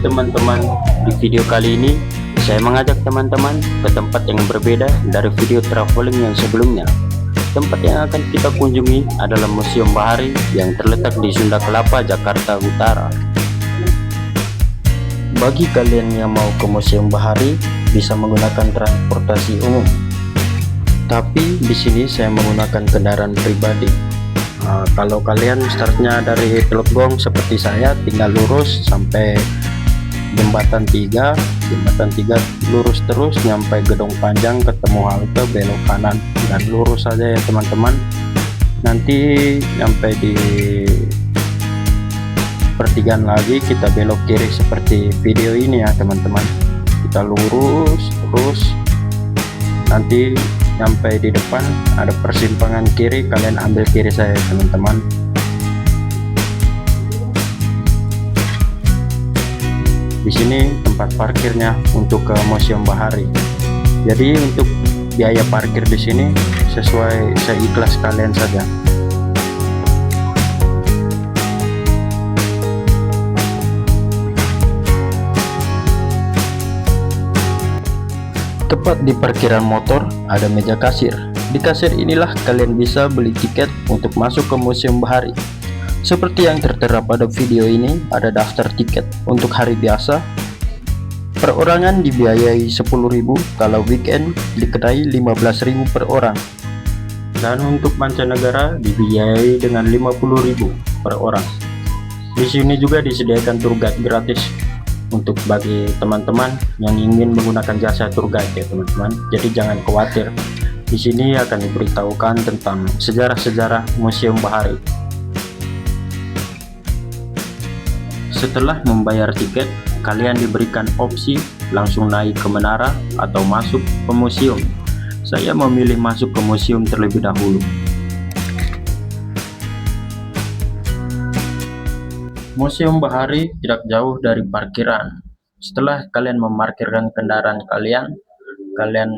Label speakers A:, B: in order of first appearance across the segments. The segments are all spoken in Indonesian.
A: teman-teman, di video kali ini saya mengajak teman-teman ke tempat yang berbeda dari video traveling yang sebelumnya. Tempat yang akan kita kunjungi adalah Museum Bahari yang terletak di Sunda Kelapa, Jakarta Utara. Bagi kalian yang mau ke Museum Bahari bisa menggunakan transportasi umum. Tapi di sini saya menggunakan kendaraan pribadi. Kalau kalian startnya dari Teluk Gong seperti saya, tinggal lurus sampai jembatan 3 lurus terus nyampe Gedung Panjang, ketemu halte, belok kanan dan lurus saja ya teman-teman. Nanti nyampe di pertigaan lagi kita belok kiri seperti video ini ya teman-teman. Kita lurus terus, nanti sampai di depan ada persimpangan kiri, kalian ambil kiri saya teman-teman. Di sini tempat parkirnya untuk ke Museum Bahari. Jadi untuk biaya parkir di sini sesuai seikhlas kalian saja. Tepat di parkiran motor ada meja kasir. Di kasir inilah kalian bisa beli tiket untuk masuk ke Museum Bahari. Seperti yang tertera pada video ini, ada daftar tiket. Untuk hari biasa, perorangan dibiayai 10.000, kalau weekend dikenai 15.000 per orang. Dan untuk mancanegara dibiayai dengan 50.000 per orang. Di sini juga disediakan tour guide gratis untuk bagi teman-teman yang ingin menggunakan jasa tour guide ya teman-teman. Jadi jangan khawatir, di sini akan diberitahukan tentang sejarah-sejarah Museum Bahari. Setelah membayar tiket, kalian diberikan opsi langsung naik ke menara atau masuk ke museum. Saya memilih masuk ke museum terlebih dahulu. Museum Bahari tidak jauh dari parkiran. Setelah kalian memarkirkan kendaraan kalian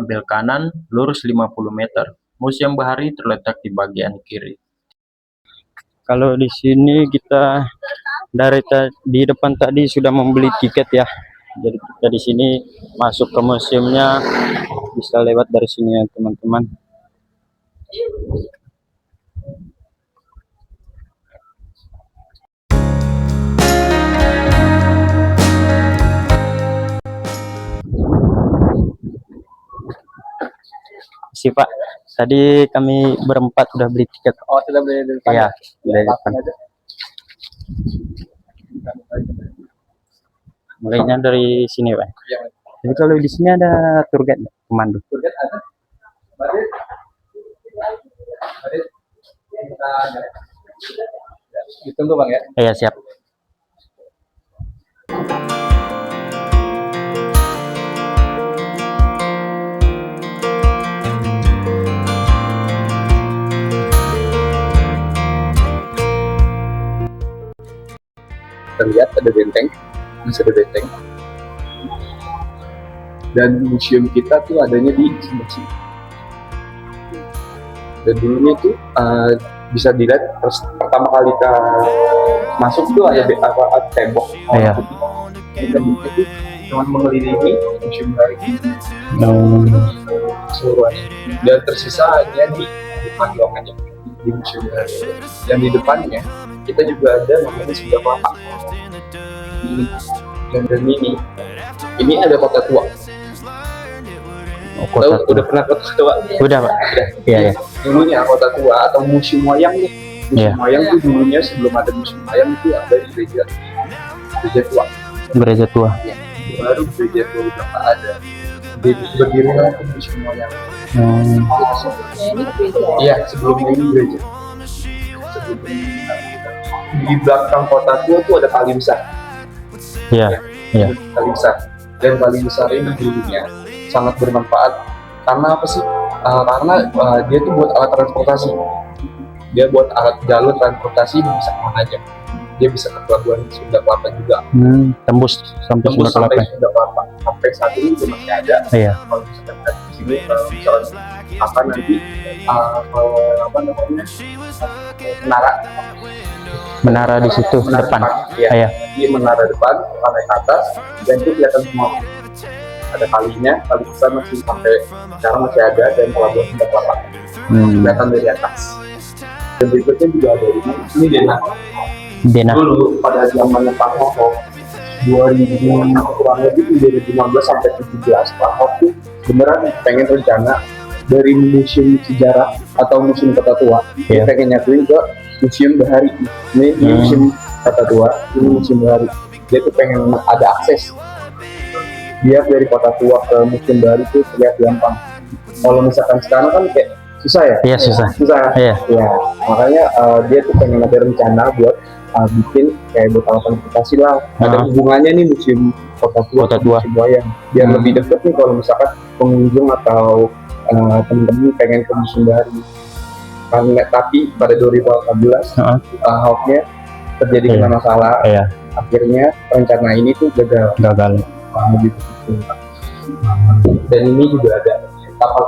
A: ambil kanan, lurus 50 meter. Museum Bahari terletak di bagian kiri. Kalau di sini kita di depan tadi sudah membeli tiket ya. Jadi kita di sini masuk ke museumnya bisa lewat dari sini ya teman-teman. Si Pak, tadi kami berempat sudah beli tiket.
B: Oh, sudah beli di depan?
A: Iya, dari depan. Mulainya dari sini Pak.
B: Ya.
A: Jadi kalau di sini ada tour guide, pemandu.
B: Tour guide ada? Badit? Ditunggu Bang ya?
A: Iya siap.
B: Kita lihat ada benteng, masih ada benteng. Dan museum kita tuh adanya di sebelah sini. Dan dulunya tuh bisa dilihat pertama kali kita masuk tuh ada tembok.
A: Iya.
B: Dan itu cuma mengelilingi museum Bahari seluruhnya. Dan tersisa hanya di depan doang aja di museum Bahari. Dan di depannya kita juga ada namanya Sunda Kelapa. Dan ini ada kota tua.
A: Oh, kota tua.
B: Udah pernah kota tua?
A: Udah Pak. Iya ya.
B: Dulunya kota tua atau museum wayang nih. Museum wayang tuh dulunya sebelum ada museum wayang itu ada di gereja tua.
A: Gereja tua.
B: Ya. Baru gereja tua udah nggak ada. Berdirilah ke museum wayang. Iya, sebelumnya ini gereja. Di belakang kota tua tuh ada paling besar.
A: Iya. Iya.
B: Paling besar. Dan paling besar ini dulunya sangat bermanfaat. Karena apa sih? Karena dia tuh buat alat transportasi. Dia buat alat jalur transportasi bisa kemana aja. Dia bisa ke pelabuhan Sunda Kelapa juga.
A: Tembus sampai Sunda Kelapa.
B: Sampai saat ini masih ada.
A: Iya.
B: Kalau misalkan di sini, misalkan akan nanti apa namanya,
A: Menara di situ depan.
B: ya.
A: Iya.
B: Di menara depan, lantai ke atas, dan itu kelihatan semua. Ada kalinya, kali besar masih sampai sekarang masih ada, dan pelabuhan sudah kelapa kelihatan dari atas. Dan berikutnya juga ada ini Dena. Dulu pada zamannya Pak Ahok 2000 kurang lebih 2015 sampai 17, Pak Ahok tuh beneran pengen rencana dari museum sejarah atau museum kota tua, dia pengen nyatuin ke museum bahari. Ini museum kota tua, ini museum bahari. Dia tuh pengen ada akses. Dia dari kota tua ke museum bahari itu terlihat gampang. Kalau misalkan sekarang kan kayak susah ya?
A: Iya, susah.
B: Iya. Ya, makanya dia tuh pengen ada rencana buat bikin kayak buat transportasi lah. Ada hubungannya nih museum kota tua, museum wayang. Biar lebih deket nih kalau misalkan pengunjung atau teman-teman pengen ke museum bahari. Karena tapi pada 2018 Ahoknya terjadi masalah. Akhirnya rencana ini tuh gagal. Gitu. Dan ini juga ada kapal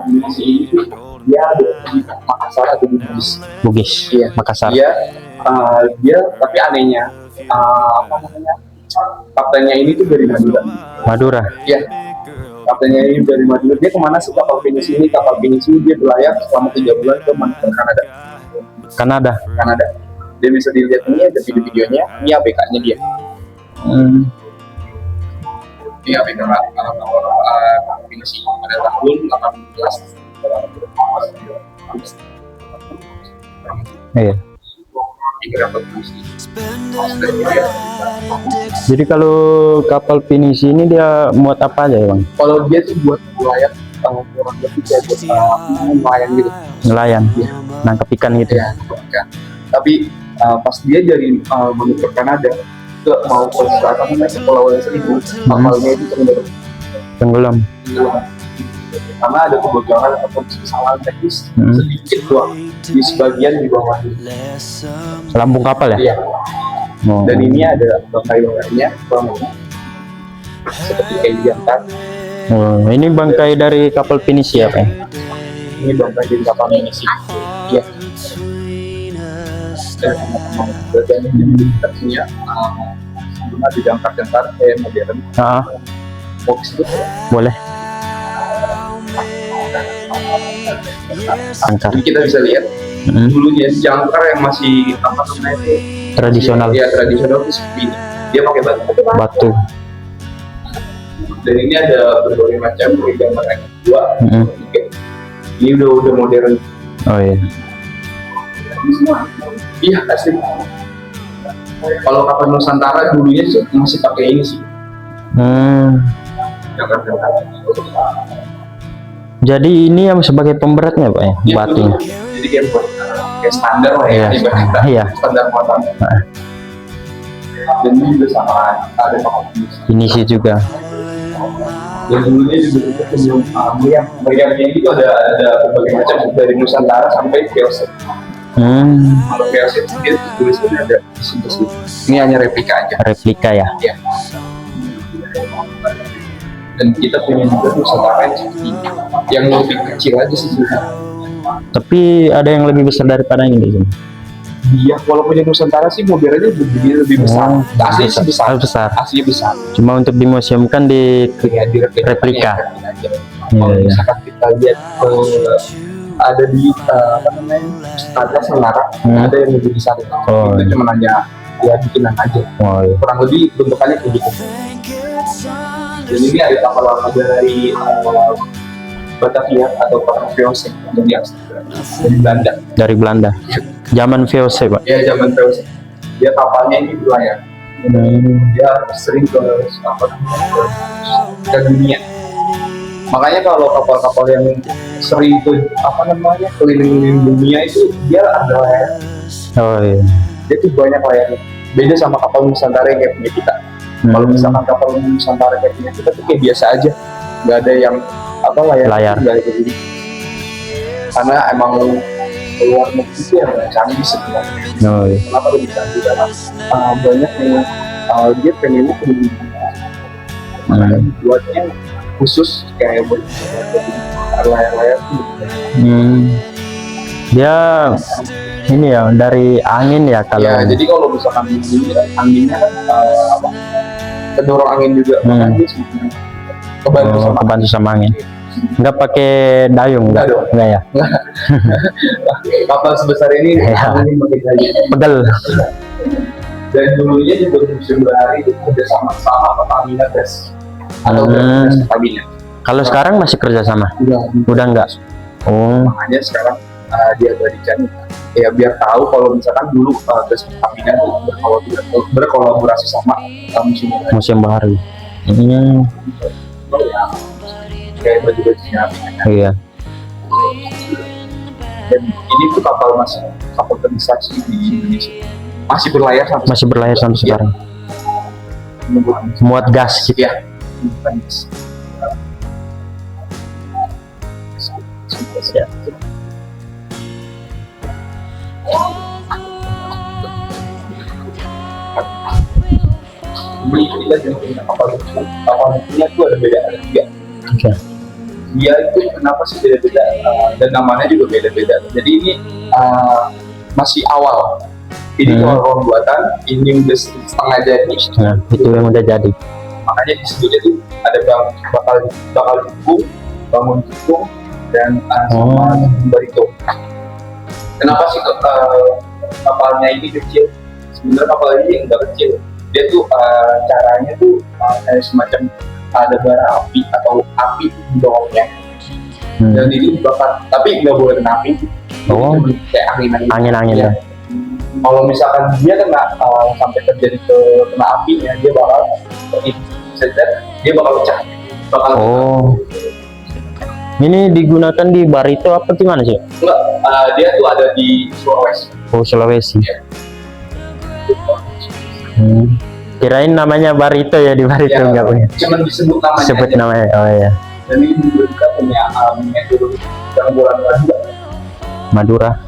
B: pinisi itu dia ada di Makassar atau di
A: Bugis. Iya, Makassar.
B: Dia tapi anehnya apa namanya, kaptennya ini tuh dari Madura. Iya, kaptennya ini dari Madura. Dia kemana sih kapal pinisi ini? Kapal pinisi dia berlayar selama 3 bulan ke Kanada. Dia bisa dilihat ini ada videonya. Ini ABK-nya dia. Ini ABK kapal pinisi pada tahun 18.
A: Iya. Jadi kalau kapal pinisi ini dia muat apa aja ya, Bang?
B: Kalau dia tuh buat nelayan, kurang lebih kayak buat nelayan gitu.
A: Nelayan, nangkap ikan gitu.
B: Ya, ikan. Tapi pas dia dari menuju Kanada ke mau ke selatan ke Kepulauan Seribu, kapalnya itu
A: tenggelam.
B: Karena ada kebocoran ataupun kesalahan teknis sedikit doang di sebagian di bawah
A: lambung kapal ya?
B: Iya. Dan ini ada bangkai-bangkainya seperti kayak diangkat.
A: Ini bangkai dari kapal pinisi ya, Pak?
B: Ini bangkai dari kapal pinisi. Iya. Dan ini teksnya sebelum ada diangkat-angkat modern. Box itu
A: boleh.
B: Jadi kita bisa lihat dulunya jangkar yang masih apa namanya itu
A: tradisional.
B: Ya, tradisional itu seperti ini. Dia pakai batu. Dan ini ada berbagai macam gambar yang kedua, ini udah modern.
A: Oh iya.
B: Iya asli. Kalau kapal Nusantara dulunya masih pakai ini sih.
A: Jadi ini yang sebagai pemberatnya, Pak ya, batunya.
B: Jadi dia buat kayak standar lah ya,
A: iya.
B: Standar muatan. Dan ini juga sama ada kapal
A: pinisi juga.
B: Dan dulunya juga sebelum meriamnya itu ada berbagai macam dari Nusantara sampai VOC. Kalau VOC itu tulisannya ada di situ. Ini hanya replika aja.
A: Replika ya.
B: Iya. Dan kita punya juga Nusantara yang seperti ini, yang lebih kecil aja sih sebenarnya.
A: Tapi ada yang lebih besar daripada ini.
B: Iya, kalau punya Nusantara sih mobilnya lebih besar. Asli besar. Asli besar.
A: Cuma untuk dimuseumkan di replika.
B: Kalau misalkan kita lihat ada di apa namanya, ada Senara, ada yang lebih besar. Itu cuma hanya ya bikinan aja. Kurang lebih bentukannya kayak gitu. Dan ini ada kapal lama dari Batavia atau kapal VOC dari Belanda.
A: Dari Belanda. Zaman VOC, Pak.
B: Ya, zaman VOC. Dia kapalnya ini berlayar. Dia sering ke dunia. Makanya kalau kapal-kapal yang sering ke keliling dunia itu dia ada layar.
A: Oh iya.
B: Dia tuh banyak layarnya. Beda sama kapal Nusantara yang kayak punya kita. Kalau misalkan kapal Nusantara kayak punya kita tuh kayak biasa aja, nggak ada yang layar. Nggak ada gitu. Karena emang luar negeri itu yang canggih sebenarnya. Kenapa lebih canggih? Karena banyak yang dia pengennya buatnya khusus kayak buat layar-layar tuh.
A: Dia ini ya dari angin ya kalau.
B: Ya, jadi kalau misalkan anginnya kan apa? Kedorong angin juga, makanya dia sebenarnya kebantu
A: sama angin. Nggak pakai dayung, nggak ya?
B: Kapal sebesar ini angin pakai dayung.
A: Pegel.
B: Dan dulunya di museum bahari itu kerja sama Pertamina Gas atau Pertamina.
A: Kalau sekarang masih kerja sama? Udah enggak.
B: Makanya sekarang dia berikan ya biar tahu kalau misalkan dulu Gas Pertamina itu berkolaborasi sama museum bahari. Kayak baju-bajunya.
A: Iya.
B: Dan ini tuh kapal terbesar di Indonesia. Masih berlayar sampai
A: sekarang. Muat gas gitu ya.
B: Kapalnya tuh ada tiga. Dia itu kenapa sih beda-beda dan namanya juga beda-beda. Jadi ini masih awal. Ini kalau buatan, ini udah setengah jadi.
A: Nah, itu yang udah jadi.
B: Makanya disebutnya tuh ada bakal jukung, bangun jukung, dan sama barito. Kenapa sih kapalnya ini kecil? Sebenarnya kapal ini enggak kecil. Dia tuh caranya tuh kayak semacam ada bara api atau api di bawahnya. Dan ini dibakar, tapi nggak boleh kena api. Kayak angin-angin. Ya. Kalau misalkan dia kena sampai terjadi kena apinya, dia bakal pecah.
A: Ini digunakan di Barito apa gimana sih?
B: Enggak, dia tuh ada di Sulawesi.
A: Sulawesi.
B: Ya.
A: Kirain namanya Barito ya, di Barito enggak punya.
B: Cuman disebut namanya.
A: Sebut namanya. Oh ya.
B: Dan ini juga punya metode gangguan Madura.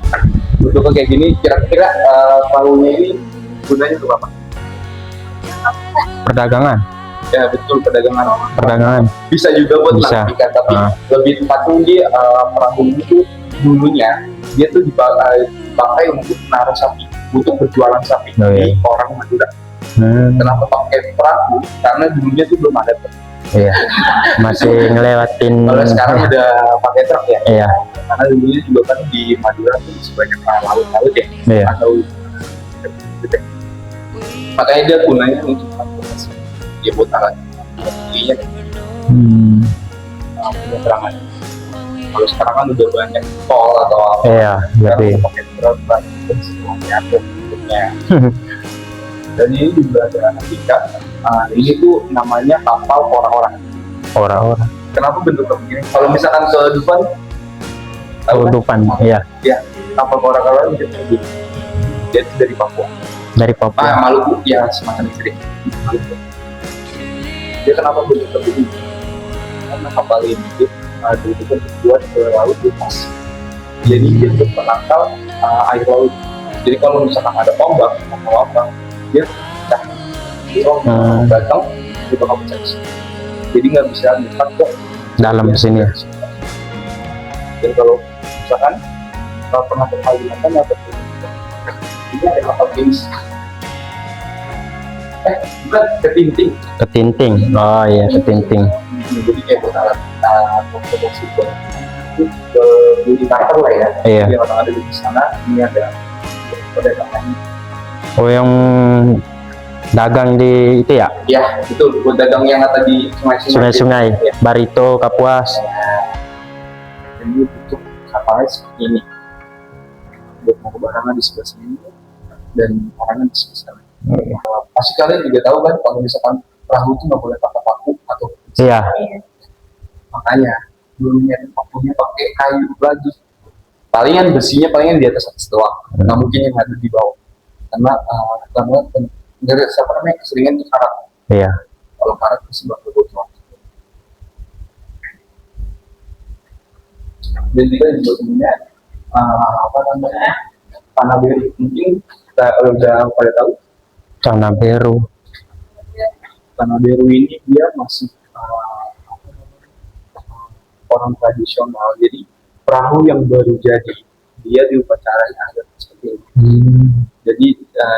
B: Bentuknya kayak gini, kira-kira perahunya ini gunanya untuk apa?
A: Perdagangan.
B: Ya betul, perdagangan. Bisa juga buat navigator, tapi lebih tepatnya dia perahu itu dulunya dia tuh dipakai untuk naruh sapi, untuk berjualan sapi di orang Madura. Kenapa pakai perahu? Karena dulunya tuh belum ada.
A: Iya. Masih ngelewatin.
B: Kalau sekarang udah pakai truk ya.
A: Iya.
B: Karena dulunya juga kan di Madura tuh sebanyak laut-laut ya.
A: Iya.
B: Atau makanya dia gunanya untuk transportasi. Dia buat alat belinya. Penyeberangan. Kalau sekarang kan udah banyak tol atau apa.
A: Iya. Jadi
B: pakai truk dan semuanya bentuknya. Dan ini juga ada Natika. Ini tuh namanya kapal orang-orang. Kenapa bentuknya begini? Kalau misalkan ke Dufan,
A: iya.
B: Ya, kapal orang-orang itu begini. Dia dari Papua. Maluku, ya semacam itu deh. Maluku. Dia kenapa bentuknya begini? Karena kapal ini itu dulu kan dibuat ke laut lepas. Jadi dia untuk menangkal air laut. Jadi kalau misalkan ada ombak atau apa, dia pecah. Datang dia bakal pecah. Jadi nggak bisa dekat ke
A: dalam sini.
B: Dan kalau misalkan pernah ke Kalimantan atau ini ada kapal jenis bukan ketinting.
A: Oh iya, ketinting.
B: Jadi kayak buat alat produksi itu di kantor lah ya.
A: Iya.
B: Jadi orang ada di sana, ini ada perdagangan.
A: Oh, yang dagang di itu ya?
B: Iya, betul. Buat dagang yang ada di
A: sungai-sungai. Ya. Barito, Kapuas.
B: Ini bentuk kapalnya seperti ini. Buat mau barangnya di sebelah sini dan orangnya di sebelah sana. Pasti kalian juga tahu kan kalau misalkan perahu itu nggak boleh pakai paku atau
A: iya.
B: Makanya dulunya pakunya pakai kayu lagi. Palingan besinya palingan di atas doang. Nggak mungkin yang ada di bawah. Karena dari siapa namanya keseringan itu karat.
A: Iya.
B: Kalau karat pasti bakal bocor. Dan juga sebenarnya apa namanya Panaberu, mungkin kita udah pada tahu.
A: Panaberu
B: Panaberu ini dia masih orang tradisional. Jadi perahu yang baru jadi dia diupacarai adat seperti ini. Jadi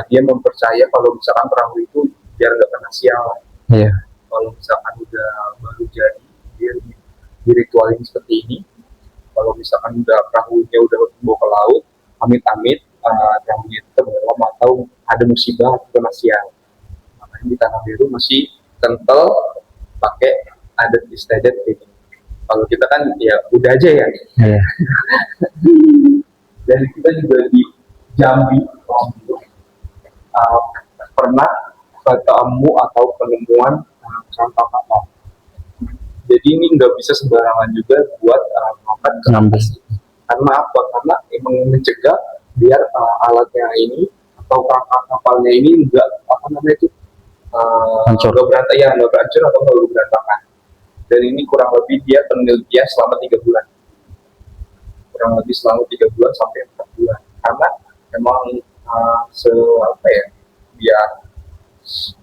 B: dia mempercaya kalau misalkan perahu itu biar nggak kena sial.
A: Iya.
B: Kalau misalkan udah baru jadi dia diritualin seperti ini. Kalau misalkan udah perahunya udah bawa ke laut, amit-amit perahunya itu tenggelam atau ada musibah atau kena sial. Makanya di Tanah Biru masih kental pakai adat istiadat ini. Kalau kita kan ya udah aja ya.
A: Iya.
B: Dan kita juga di Jambi pernah ketemu atau penemuan sampah kapal. Jadi ini nggak bisa sembarangan juga buat makan
A: Ngambil.
B: karena apa? Karena emang mencegah biar alatnya ini atau kerangka kapalnya ini nggak apa namanya itu
A: Hancur.
B: nggak berantakan, ya nggak hancur atau nggak berantakan. Dan ini kurang lebih dia penelitian selama 3 bulan, kurang lebih selama 3 bulan sampai 4 bulan, karena emang apa ya,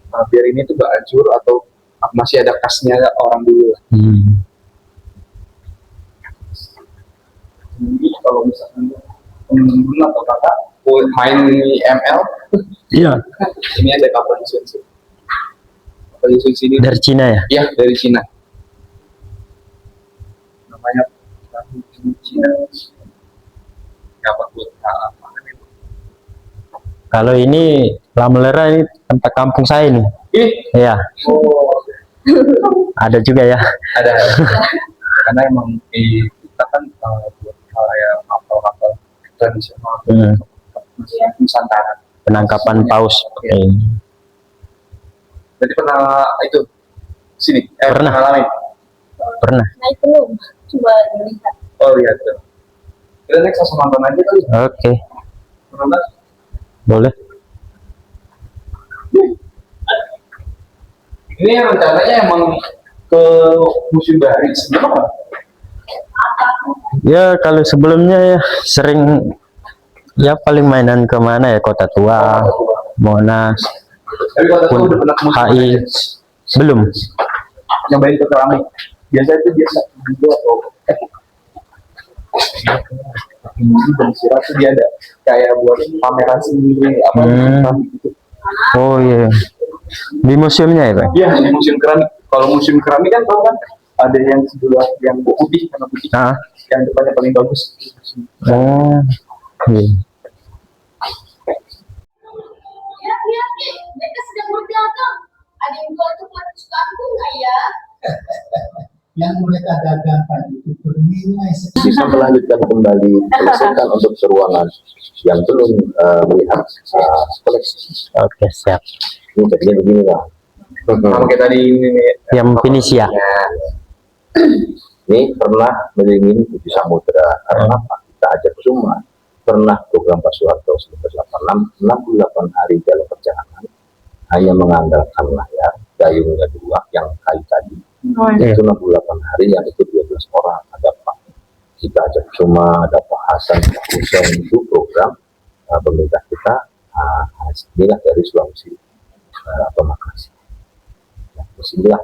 B: biar ini tuh nggak hancur atau masih ada khasnya orang dulu. Jadi kalau misalkan temen-temen atau kakak main ML,
A: Iya.
B: ini ada kapal Isun. Kapal Isun sini
A: Dari Cina ya?
B: ya, dari Cina. Namanya Cina. Dapat buat apa?
A: Kalau ini Lamelera ini tempat kampung saya nih. Iya.
B: Oh,
A: Ada juga ya.
B: ada. Karena emang kita kan buat kayak kapal-kapal tradisional Nusantara.
A: Penangkapan paus.
B: Iya. Jadi pernah itu sini?
A: Pernah.
B: Ngalamin?
A: Pernah.
C: Nah itu belum, coba dilihat.
B: Oh lihat tuh. Kita next langsung nonton aja kali.
A: Oke.
B: Nonton.
A: Boleh.
B: Ini rencananya emang ke Museum Bahari sebenarnya.
A: Ya kalau sebelumnya ya sering ya paling mainan kemana ya, Kota Tua, Monas,
B: Tapi kalau tahu udah pernah ke Museum
A: HI.
B: Bahari.
A: Belum.
B: Nyobain ke keramik. Biasa juga atau ini dan sirat tuh dia ada kayak buat pameran sendiri apa keramik gitu.
A: Oh iya. Di museumnya ya, Pak?
B: Iya, di museum keramik. Kalau museum keramik kan tahu kan ada yang sebelah yang putih warna putih,
A: Ah.
B: yang depannya paling bagus.
A: Oh. Iya.
C: Lihat, mereka sedang berdagang. Ada yang jual coklat kesukaanku nggak ya?
D: Yang mereka dagangkan itu bernilai
E: Bisa melanjutkan kembali selesaikan untuk ruangan yang belum melihat koleksi.
A: Oke, siap.
E: Ini jadinya begini lah.
B: Sama kayak tadi ini
A: Yang Finisia.
E: Ini pernah melingin 7 samudera karena apa? Kita ajak semua. Pernah program Pak Soeharto 1986 68 hari dalam perjalanan hanya mengandalkan layar, dayungnya 2 yang kayu tadi. Itu 68 hari yang ikut 12 orang. Ada Pak kita ajak cuma, ada Pak Hasan, Pak Hussein, itu program pemerintah kita. Inilah dari Sulawesi atau Makassar. Nah, disinilah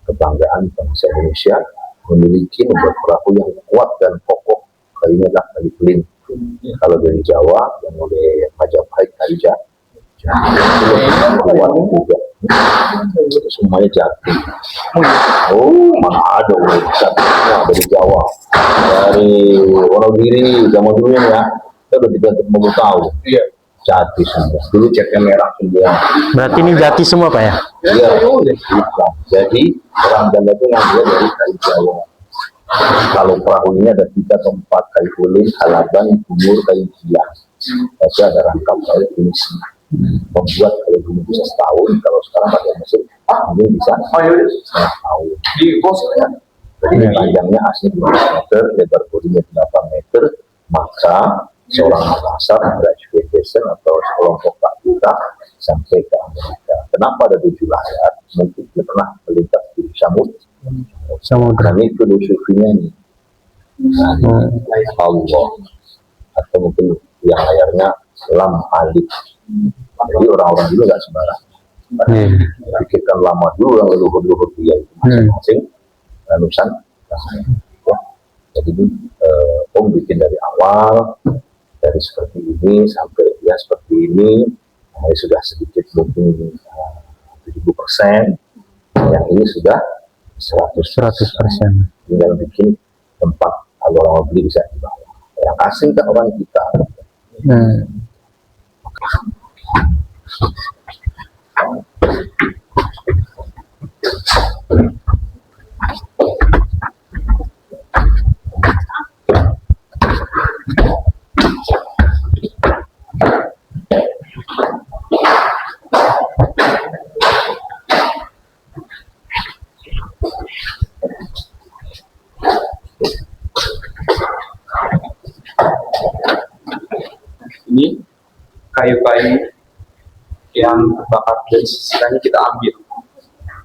E: kebanggaan bangsa Indonesia memiliki membuat perahu yang kuat dan kokoh. Kayunya adalah kayu beling. Kalau dari Jawa yang oleh Majapahit kayu jati. Kuat juga. Itu semuanya jati. Oh, mana ada jati semua dari Jawa, dari Wonogiri zaman dulu ya. Kita udah diganti mau tahu.
B: Iya.
E: Jati semua. Dulu catnya merah semua.
A: Berarti ini jati semua, Pak ya?
E: Iya. Jadi orang Belanda itu ngambil dari kayu Jawa. Kalau perahu ini ada 3 atau 4 kayu beling, halaban, kumur, kayu gila. Tapi ada rangkap kayu finisi. Membuat kalau dulu bisa setahun, kalau sekarang pakai mesin, ini bisa setengah tahun.
B: Di pos ya.
E: Jadi panjangnya asli 12 meter, lebar bodinya 8 meter, maka seorang Makassar graduation atau sekelompok Pak kita sampai ke Amerika. Kenapa ada 7 layar? Mungkin dia pernah melintas di samudra ini filosofinya nih. Allah atau mungkin yang layarnya lam alif. Jadi orang-orang dulu nggak sembarang. Pikirkan lama dulu yang leluhur-leluhur dia itu masing-masing Nusantara. Jadi Om bikin dari awal, dari seperti ini sampai ya seperti ini, sudah sedikit mungkin 70%, yang ini sudah 100%. Tinggal bikin tempat kalau orang beli bisa di bawah. Yang asing kan orang kita.
B: Ini kayu-kayu yang terbakar dan sisanya kita ambil.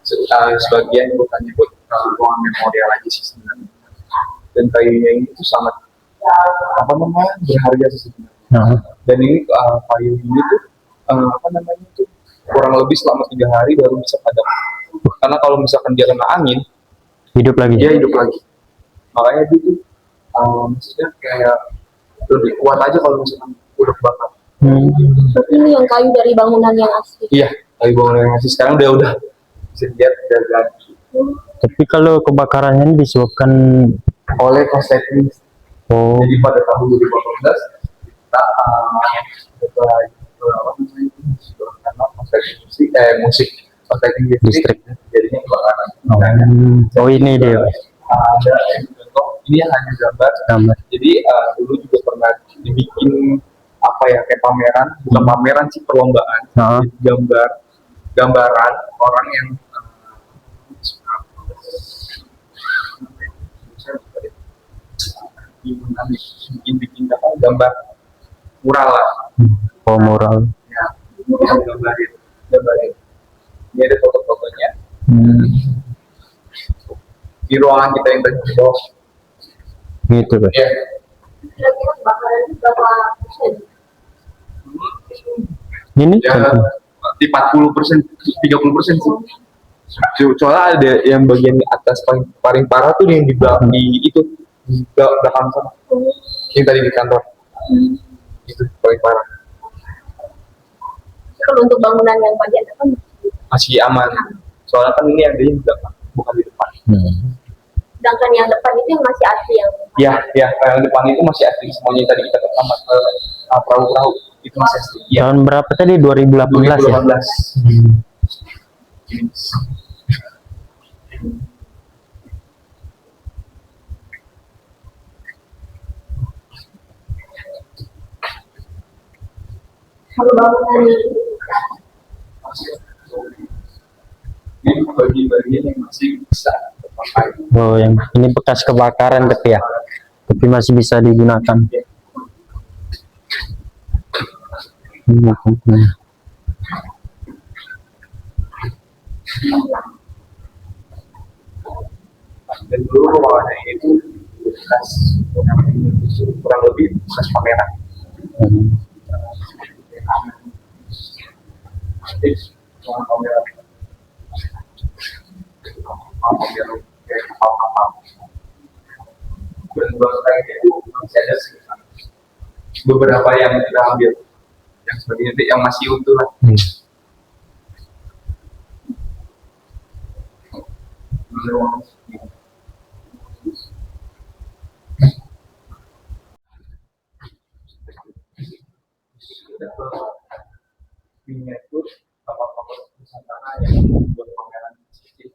B: Sebagian bukan buat ruangan memorial aja sih sebenarnya. Dan kayunya ini tuh sangat berharga sih sebenarnya. Dan ini kayu ini tuh kurang lebih selama 3 hari baru bisa padam. Karena kalau misalkan dia kena angin,
A: Hidup lagi.
B: dia hidup lagi. Makanya dia tuh maksudnya kayak lebih kuat aja kalau misalkan udah kebakar.
C: Ini yang kayu dari bangunan yang asli.
B: Iya, kayu bangunan yang asli sekarang udah bisa dilihat udah ganti.
A: Tapi kalau kebakarannya ini disebabkan
B: Oleh konsleting. Jadi pada tahun 2018 kita karena konsleting musik konsleting listrik jadinya kebakaran.
A: Ini dia.
B: Ada contoh ini hanya gambar. Jadi dulu juga pernah dibikin kayak pameran, bukan pameran sih, perlombaan. Jadi gambaran orang yang bikin gambar mural lah.
A: Mural.
B: Ya, gambarin. Ini ada foto-fotonya. Di ruangan kita yang tadi di bawah.
A: Gitu kan.
B: Ya.
C: Kira-kira kebakaran itu berapa persen?
A: Ini
B: Ya, di 40%, 30% sih. Soalnya ada yang bagian atas paling parah tuh yang di belakang di belakang sana. Yang tadi di kantor. Itu paling parah.
C: Kalau untuk bangunan yang bagian depan
B: Masih aman. Soalnya kan ini ada yang di belakang, bukan di depan.
C: sedangkan yang depan itu yang masih asli yang
B: Yang depan itu masih asli semuanya yang tadi kita pertama perahu-perahu itu masih asli. Ya.
A: Tahun berapa tadi? 2018 ya?
B: 2018.
C: kalau bangunan
B: Ini bagian-bagian yang masih bisa terpakai.
A: Oh, yang ini bekas kebakaran tapi ya, tapi masih bisa digunakan.
B: Dan dulu ruangannya itu bekas kurang lebih bekas pameran. Ruangan pameran. Pameran kayak kapal-kapal. Dan kayak itu masih ada sekitar beberapa yang kita ambil, yang seperti itu yang masih utuh lah. Miniatur kapal-kapal Nusantara yang buat pameran di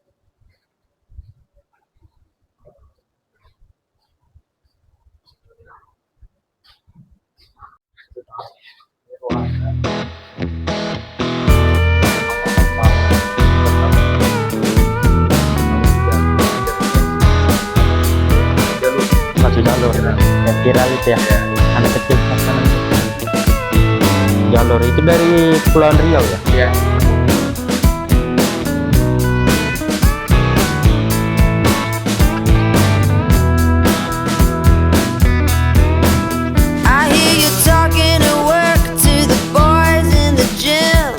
A: Masuk jalur yang viral itu ya, anak kecil pasangan jalur itu dari Kepulauan Riau ya.
B: Ya.
F: I hear you talking at work to the boys in the gym,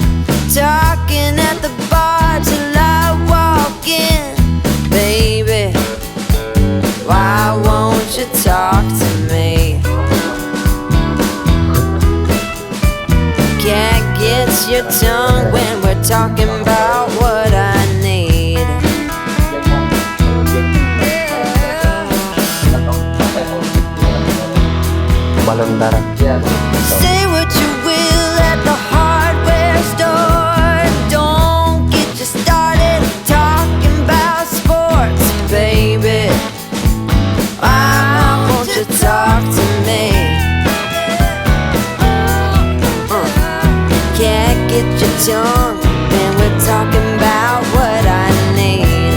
F: talking at the bar till I walk in. Baby, why won't you talking about what I need.
A: balon darah.
F: Say what you will at the hardware store. Don't get you started talking about sports, baby. Why won't you talk to me? Can't get your tongue when we're talking about what I need.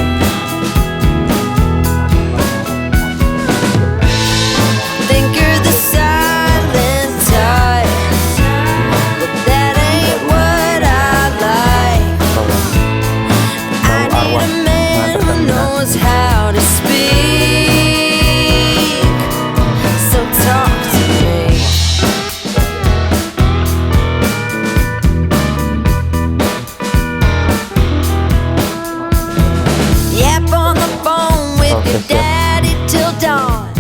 F: Think you're the silent type, but that ain't what I like. I need a man who knows how to speak, so talk to me. Yap on the phone with your daddy till dawn.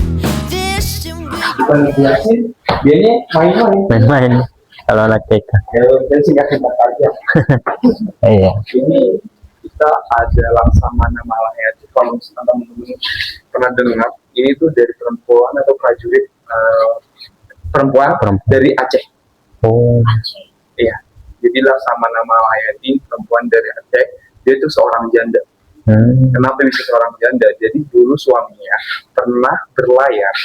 F: Fishing with
B: Bukan jelasin, dianya main-main.
A: Main-main kalau anak TK.
B: Dan singkat-singkat aja.
A: Iya.
B: Ini kita ada Laksamana Malayati. Kalau misalkan teman-teman pernah dengar, ini tuh dari perempuan atau prajurit perempuan dari Aceh.
A: Oh.
B: Iya. Jadi Laksamana Malayati perempuan dari Aceh. Dia tuh seorang janda. Kenapa bisa seorang janda? Jadi dulu suaminya pernah berlayar.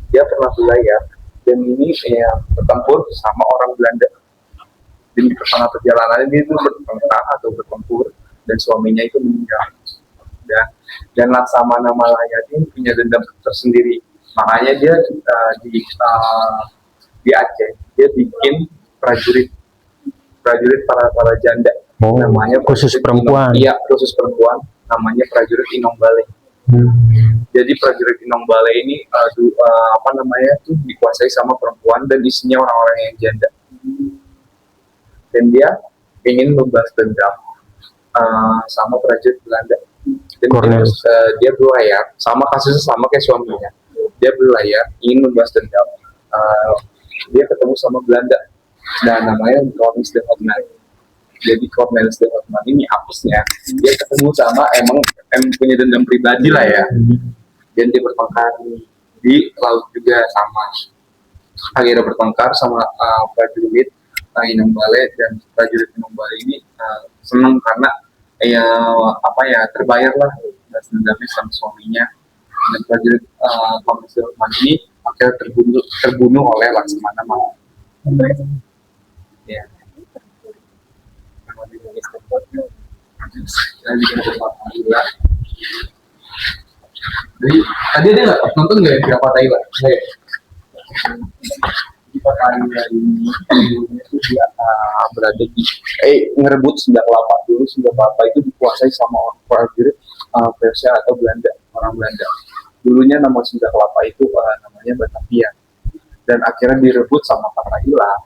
B: Dia pernah berlayar dan ini bertempur sama orang Belanda. Jadi di tengah perjalanan dia itu bertengkar atau bertempur dan suaminya itu meninggal. Dan Laksamana Malayati punya dendam tersendiri. Makanya dia di Aceh dia bikin prajurit para janda.
A: Oh,
B: Namanya
A: khusus
B: prajurit
A: perempuan.
B: Iya, khusus perempuan. Namanya prajurit Inong Bale. Jadi prajurit Inong Bale ini tuh dikuasai sama perempuan dan isinya orang-orang yang janda. Dan dia ingin membalas dendam sama prajurit Belanda. Dan dia berlayar sama kasusnya sama kayak suaminya. Dia berlayar ingin membalas dendam. Dia ketemu sama Belanda. Nah, namanya Cornelis de Houtman. Jadi Cornelis de Houtman ini hapusnya dia ketemu sama emang punya dendam pribadi lah ya. Dan dia bertengkar di laut juga sama. Akhirnya bertengkar sama prajurit Inong Bale dan prajurit Inong Bale ini senang karena terbayar lah dendamnya sama suaminya. Dan prajurit Cornelis de Houtman ini akhirnya terbunuh oleh Laksamana Malayati. Ya. Jadi tadi ada nggak nonton nggak ya berapa Thailand? Di Thailand ini itu dia berada di ngerebut Sunda Kelapa. Dulu Sunda Kelapa itu dikuasai sama orang prajurit Persia atau Belanda, orang Belanda. Dulunya nama Sunda Kelapa itu namanya Batavia dan akhirnya direbut sama Thailand.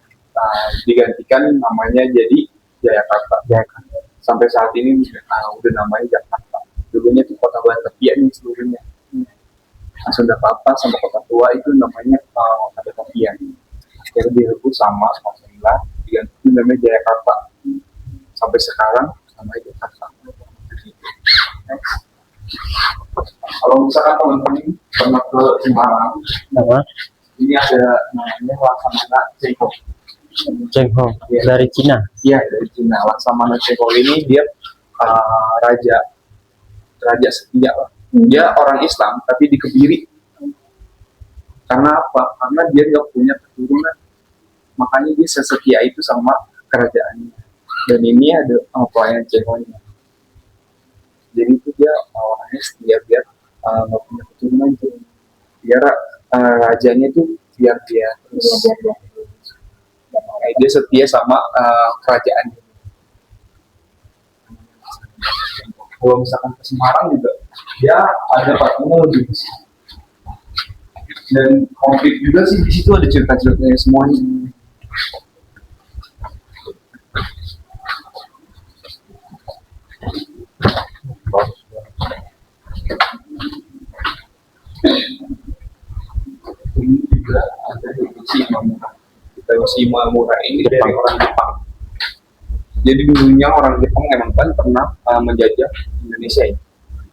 B: Digantikan namanya jadi Jayakarta. Sampai saat ini udah namanya Jakarta. Dulunya itu kota Batavia nih seluruhnya. Sunda Kelapa sama kota tua itu namanya kota Batavia. Akhirnya direbut sama Thailand, diganti namanya Jayakarta. Sampai sekarang namanya Jakarta. Kalau misalkan teman-teman pernah ke Semarang, ini ada namanya Laksamana Cengho.
A: Cengho dari Cina.
B: Iya, dari Cina. Laksamana Cengho ini dia raja setia. Dia orang Islam tapi dikebiri. Karena apa? Karena dia nggak punya keturunan. Makanya dia sesetia itu sama kerajaannya. Dan ini ada pelayan Cenghonya. Jadi itu dia orangnya setia biar nggak punya keturunan. Biar rajanya itu biar dia terus. Dia setia sama kerajaan. Kalau misalkan ke Semarang juga, dia ada partnya lebih besar. Dan konflik juga sih di situ ada cerita-ceritanya semuanya. Ini juga ada di Imamura. Si Imamura ini dari orang Jepang. Jadi dulunya orang Jepang memang kan pernah menjajah Indonesia ya.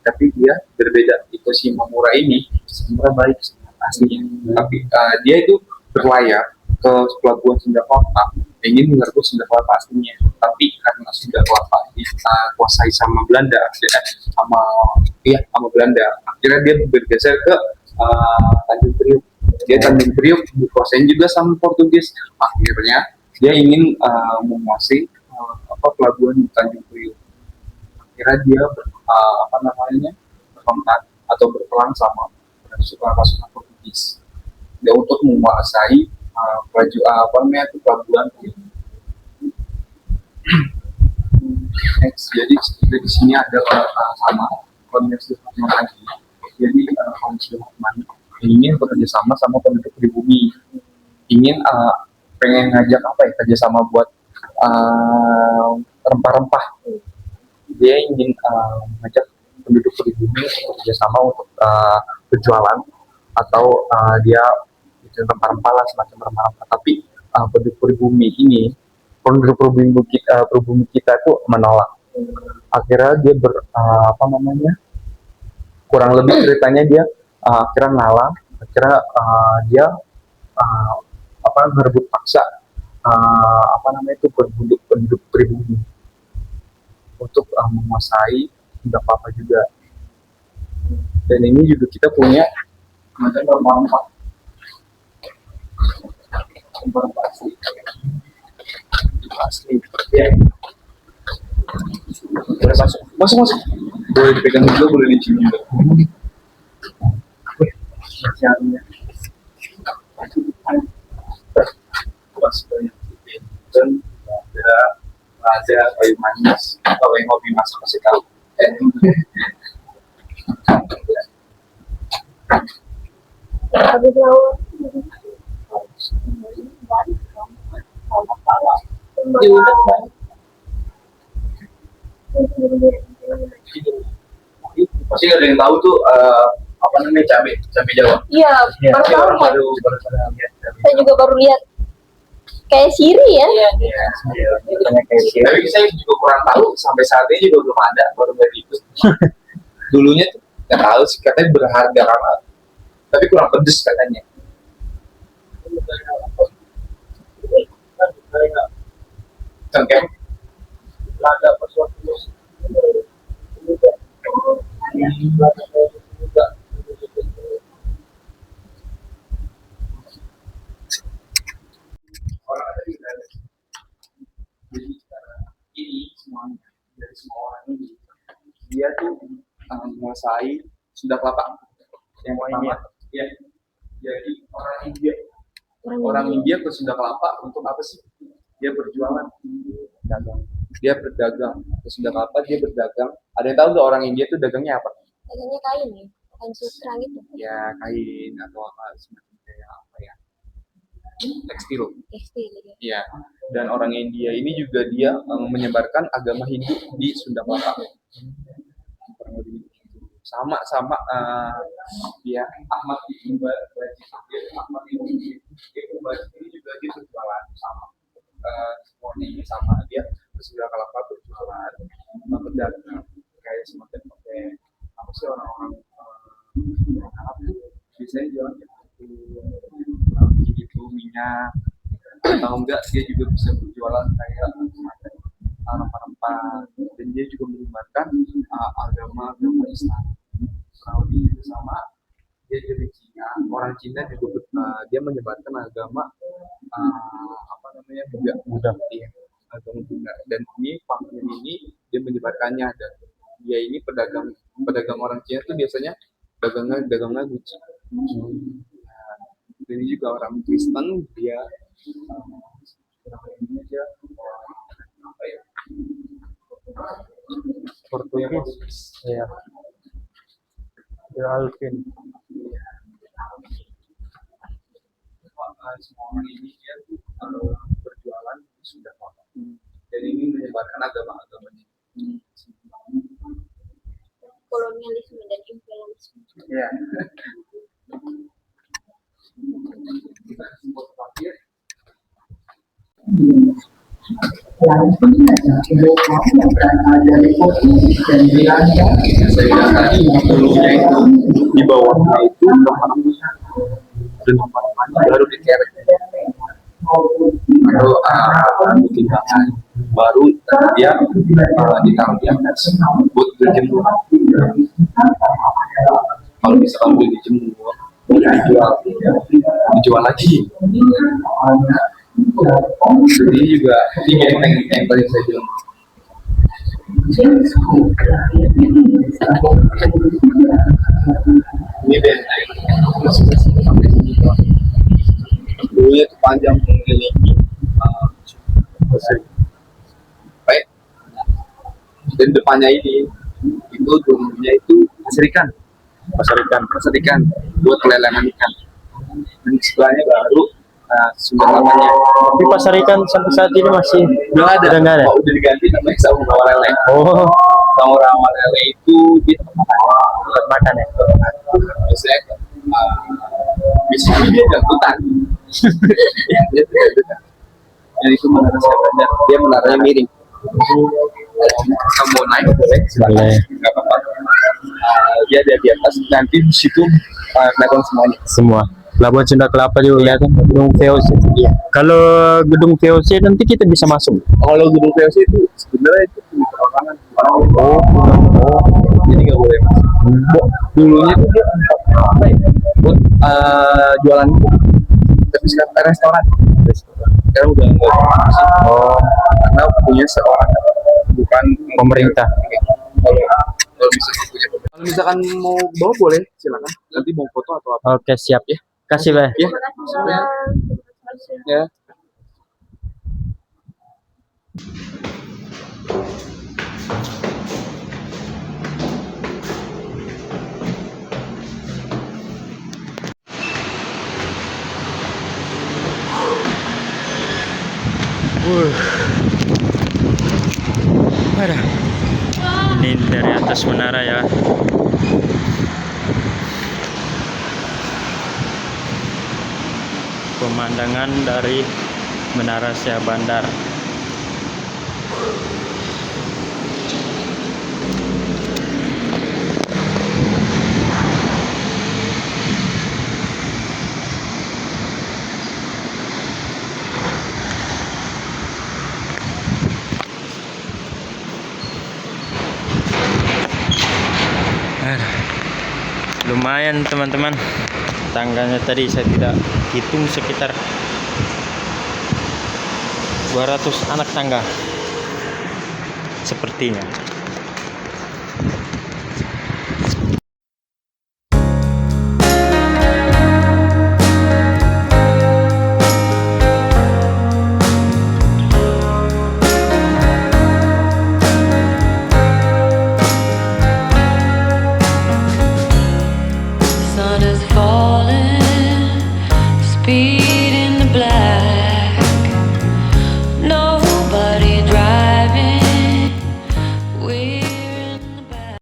B: Tapi dia berbeda. Itu si Mamura ini sebenarnya baik aslinya. Tapi dia itu berlayar ke pelabuhan Sunda Kelapa, ingin merebut Sunda Kelapa aslinya. Tapi karena Sunda Kelapa dikuasai sama Belanda, sama Belanda, akhirnya dia bergeser ke Tanjung Priok. Dia Tanjung Priok dikuasain juga sama Portugis. Akhirnya dia ingin menguasai pelabuhan di Tanjung Priok. Akhirnya dia berkontak atau berperang sama pasukan Portugis. Dia untuk menguasai pelabuhan. Next, jadi di sini ada sama Konvensi lagi. Jadi Konvensi ingin bekerja sama penduduk pribumi, pengen ngajak kerjasama buat rempah-rempah. Dia ingin ngajak penduduk pribumi bekerja sama untuk berjualan atau dia bikin rempah-rempah lah, semacam rempah-rempah. Tapi penduduk pribumi kita itu menolak. Akhirnya dia kurang lebih ceritanya dia akhirnya ngalah. Akhirnya dia merebut paksa penduduk pribumi untuk menguasai Sunda Kelapa juga. Dan ini juga kita punya macam rempah-rempah asli. Ya. Boleh masuk. Boleh dipegang juga, boleh dicium juga. Siangnya. Pas banyak dan ada kayu manis. Kalau yang hobi masak pasti tahu.
C: Habis lawan. Diudak banget.
B: Pasti nggak ada yang tahu tuh cabai Jawa.
C: Iya, baru saya juga baru lihat. Kayak siri ya? Iya.
B: Tapi saya juga kurang tahu sampai saat ini juga belum ada, baru itu. Dulunya tuh nggak tahu sih, katanya berharga karena, tapi kurang pedes katanya. Cengkeh. Ada sesuatu. Jadi ini semuanya dari semua orang ini dia tuh menguasai Sunda Kelapa yang pertama ya. Jadi orang India ke Sunda Kelapa untuk apa sih? Dia berjualan, dia berdagang ke Sunda Kelapa, dia berdagang. Ada yang tahu nggak orang India tuh dagangnya apa?
C: Dagangnya kain ya, kain sutra gitu.
B: Ya kain atau semacam kayak apa ya? Tekstil ya. Dan orang India ini juga dia menyebarkan agama Hindu di Sunda Kelapa sama ya. Ahmad Ibn Bajid ini juga dia berjualan sama semuanya ini sama. Dia ke Sunda Kelapa berjualan berdagang kayak semacam pakai apa sih orang-orang Arab biasanya jualan gitu minyak, atau enggak dia juga bisa berjualan kayak rempah-rempah, dan dia juga menyebarkan agama Islam. Kalau dia sama dia dari Cina, orang Cina juga dia menyebarkan agama Buddha, ya, agama Buddha. Dan ini fakir ini dia menyebarkannya, dan dia ini pedagang orang Cina tuh biasanya dagangnya Gucci. Ini juga orang Kristen, dia Indonesia apa ya? Portugis ya. Alvin. Semua orang ini dia berjualan sudah lama. Dan ini menyebarkan agama-agamanya.
C: Kolonialisme dan imperialisme.
B: Ya. Kita simpul terakhir.
D: Langsung saja mereka yang berasal dari kopi dan Belanda.
B: Saya lihat tadi dulunya itu di bawahnya itu rempah-rempahnya baru dikerek. Baru bikin bahan baru dia ditaruh di atas buat dijemur. Kalau misalkan udah dijemur dijual lagi. Jadi juga tiga yang tadi saya bilang. Ini benteng dulunya itu panjang mengelilingi baik, dan depannya ini itu dulunya itu pasar ikan buat pelelangan ikan, dan sebelahnya baru sumber namanya.
A: Tapi pasar ikan sampai saat ini masih
B: Udah ada.
A: Oh,
B: Udah diganti namanya Saung Rawa Lele.
A: Oh,
B: Saung Rawa Lele itu di
A: tempat makan ya.
B: biasanya biasanya dia jangkutan. Dia jangkutan. Yang itu menara saya belajar, dia menaranya miring. Kalau mau naik boleh, silakan, nggak apa-apa. Dia ada di atas, nanti di situ kelihatan semuanya.
A: Semua. Pelabuhan Sunda Kelapa juga kelihatan gedung VOC. Iya. Kalau gedung VOC nanti kita bisa masuk.
B: Kalau gedung VOC itu sebenarnya itu punya perorangan. Jadi nggak boleh masuk. Dulunya itu dia apa ya? Buat jualan, tapi sekarang restoran. Sekarang udah nggak masih. Karena punya seorang, bukan
A: Pemerintah.
B: Kalau bisa punya. Kalau misalkan mau bawa boleh, silakan. Nanti mau foto atau apa?
A: Oke, siap ya. Kasih, Pak.
B: Ya. Ya.
A: Ada. Ini dari atas menara ya. Pemandangan dari Menara Syah Bandar. Lumayan teman-teman, tangganya tadi saya tidak hitung, sekitar 200 anak tangga sepertinya.